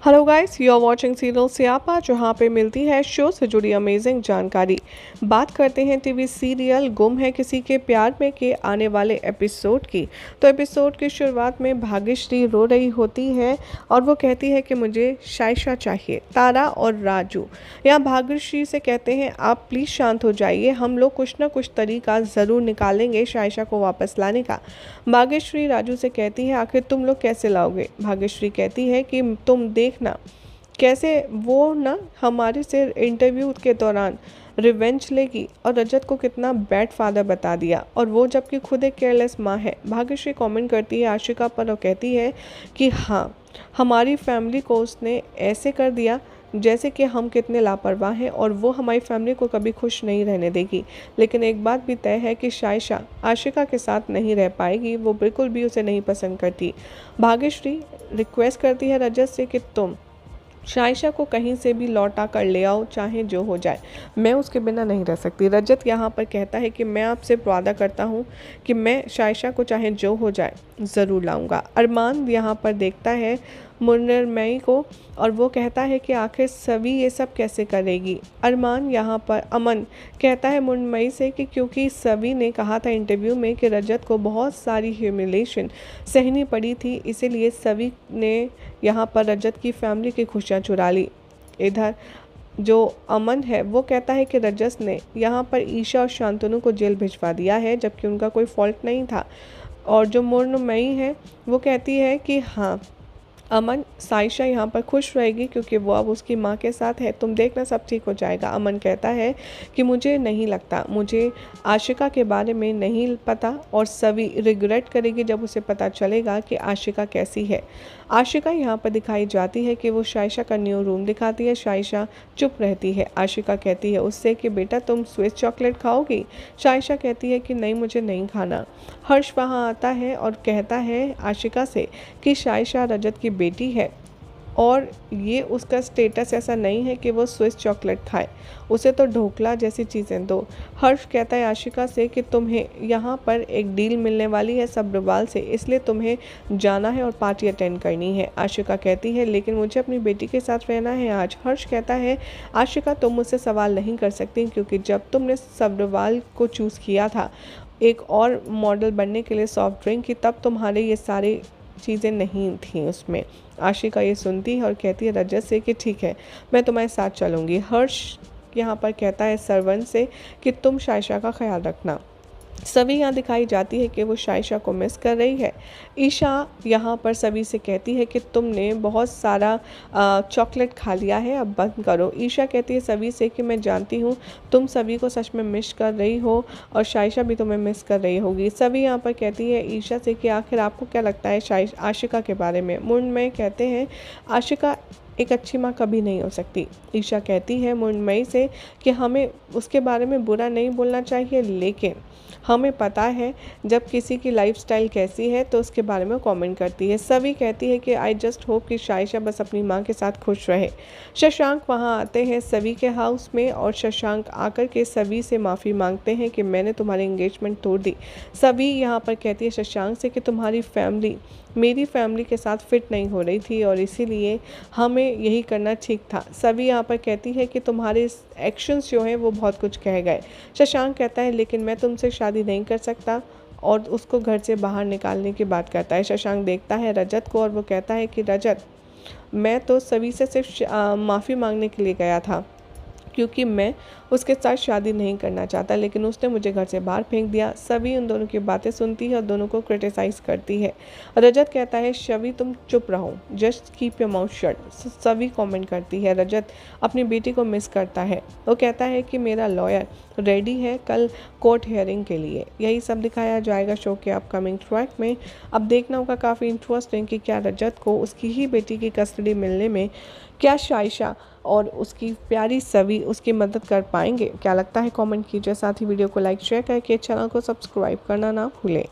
Hello guys, you are watching serial Siyapa, जहाँ पे मिलती है शो से जुड़ी अमेजिंग जानकारी। बात करते हैं टीवी सीरियल गुम है किसी के प्यार में के आने वाले एपिसोड की। तो एपिसोड की शुरुआत में भाग्यश्री रो रही होती है और वो कहती है कि मुझे शाइशा चाहिए। तारा और राजू यहाँ भाग्यश्री से कहते हैं आप प्लीज़ शांत हो जाइए, हम लोग कुछ ना कुछ तरीका ज़रूर निकालेंगे शाइशा को वापस लाने का। भाग्यश्री राजू से कहती है आखिर तुम लोग कैसे लाओगे। भाग्यश्री कहती है कि तुम देखना कैसे वो ना हमारे से इंटरव्यू के दौरान रिवेंज लेगी और रजत को कितना बैड फादर बता दिया, और वो जबकि खुद एक केयरलेस माँ है। भाग्यश्री कमेंट करती है आशिका पर और कहती है कि हाँ, हमारी फैमिली को उसने ऐसे कर दिया जैसे कि हम कितने लापरवाह हैं और वो हमारी फैमिली को कभी खुश नहीं रहने देगी। लेकिन एक बात भी तय है कि शाइशा आशिका के साथ नहीं रह पाएगी, वो बिल्कुल भी उसे नहीं पसंद करती। भाग्यश्री रिक्वेस्ट करती है रजत से कि तुम शाइशा को कहीं से भी लौटा कर ले आओ, चाहे जो हो जाए, मैं उसके बिना नहीं रह सकती। रजत यहाँ पर कहता है कि मैं आपसे वादा करता हूँ कि मैं शाइशा को चाहे जो हो जाए ज़रूर लाऊंगा। अरमान यहाँ पर देखता है मुन्नरमयी को और वो कहता है कि आखिर सभी ये सब कैसे करेगी। अरमान यहाँ पर अमन कहता है मुन्नरमयी से कि क्योंकि सभी ने कहा था इंटरव्यू में कि रजत को बहुत सारी ह्यूमिलेशन सहनी पड़ी थी, इसीलिए सभी ने यहाँ पर रजत की फैमिली की खुशियाँ चुरा ली। इधर जो अमन है वो कहता है कि रजत ने यहाँ पर ईशा और शांतनु को जेल भिजवा दिया है, जबकि उनका कोई फॉल्ट नहीं था। और जो मुन्नरमयी है वो कहती है कि हाँ, अमन साइशा यहाँ पर खुश रहेगी क्योंकि वो अब उसकी माँ के साथ है, तुम देखना सब ठीक हो जाएगा। अमन कहता है कि मुझे नहीं लगता, मुझे आशिका के बारे में नहीं पता और सभी रिग्रेट करेगी जब उसे पता चलेगा कि आशिका कैसी है। आशिका यहाँ पर दिखाई जाती है कि वो शाइशा का न्यू रूम दिखाती है। शाइशा चुप रहती है। आशिका कहती है उससे कि बेटा तुम स्विस चॉकलेट खाओगी। शाइशा कहती है कि नहीं, मुझे नहीं खाना। हर्ष वहाँ आता है और कहता है आशिका से कि शाइशा रजत की बेटी है और ये उसका स्टेटस ऐसा नहीं है कि वो स्विस चॉकलेट खाए, उसे तो ढोकला जैसी चीज़ें दो। हर्ष कहता है आशिका से कि तुम्हें यहाँ पर एक डील मिलने वाली है सब्रवाल से, इसलिए तुम्हें जाना है और पार्टी अटेंड करनी है। आशिका कहती है लेकिन मुझे अपनी बेटी के साथ रहना है आज। हर्ष कहता है आशिका तुम मुझसे सवाल नहीं कर सकती क्योंकि जब तुमने सब्रवाल को चूज़ किया था एक और मॉडल बनने के लिए सॉफ्ट ड्रिंक की, तब तुम्हारे ये सारे चीज़ें नहीं थी उसमें। आशिका ये सुनती है और कहती है रजत से कि ठीक है, मैं तुम्हारे साथ चलूँगी। हर्ष यहाँ पर कहता है सरवन से कि तुम शाइशा का ख्याल रखना। सभी यहाँ दिखाई जाती है कि वो शाइशा को मिस कर रही है। ईशा यहाँ पर सभी से कहती है कि तुमने बहुत सारा चॉकलेट खा लिया है, अब बंद करो। ईशा कहती है सभी से कि मैं जानती हूँ तुम सभी को सच में मिस कर रही हो और शाइशा भी तुम्हें मिस कर रही होगी। सभी यहाँ पर कहती है ईशा से कि आखिर आपको क्या लगता है आशिका के बारे में। मुन्नरमयी कहते हैं आशिका एक अच्छी माँ कभी नहीं हो सकती। ईशा कहती है मुन्नरमयी से कि हमें उसके बारे में बुरा नहीं बोलना चाहिए, लेकिन हमें पता है जब किसी की लाइफस्टाइल कैसी है तो उसके बारे में कमेंट करती है। सभी कहती है कि आई जस्ट होप कि शाइशा बस अपनी माँ के साथ खुश रहे। शशांक वहाँ आते हैं सभी के हाउस में और शशांक आकर के सभी से माफ़ी मांगते हैं कि मैंने तुम्हारी एंगेजमेंट तोड़ दी। सभी यहाँ पर कहती है शशांक से कि तुम्हारी फैमिली मेरी फैमिली के साथ फिट नहीं हो रही थी और इसीलिए हमें यही करना ठीक था। सभी यहाँ पर कहती है कि तुम्हारे एक्शंस जो हैं वो बहुत कुछ कह गए। शशांक कहता है लेकिन मैं तुमसे शादी नहीं कर सकता और उसको घर से बाहर निकालने की बात करता है। शशांक देखता है रजत को और वो कहता है कि रजत, मैं तो सभी से सिर्फ माफ़ी मांगने के लिए गया था क्योंकि मैं उसके साथ शादी नहीं करना चाहता, लेकिन उसने मुझे घर से बाहर फेंक दिया। सभी उन दोनों की बातें सुनती है और दोनों को क्रिटिसाइज़ करती है। रजत कहता है शवी तुम चुप रहो, just keep your mouth shut. सभी कमेंट करती है रजत अपनी बेटी को मिस करता है। वो कहता है कि मेरा लॉयर रेडी है कल कोर्ट हियरिंग के लिए। यही सब दिखाया जाएगा शो के अपकमिंग ट्रैक में। अब देखना होगा काफ़ी इंटरेस्टिंग कि क्या रजत को उसकी ही बेटी की कस्टडी मिलने में क्या शाइशा और उसकी प्यारी सभी उसकी मदद कर पाएंगे। क्या लगता है कमेंट कीजिए, साथ ही वीडियो को लाइक शेयर करके चैनल को सब्सक्राइब करना ना भूलें।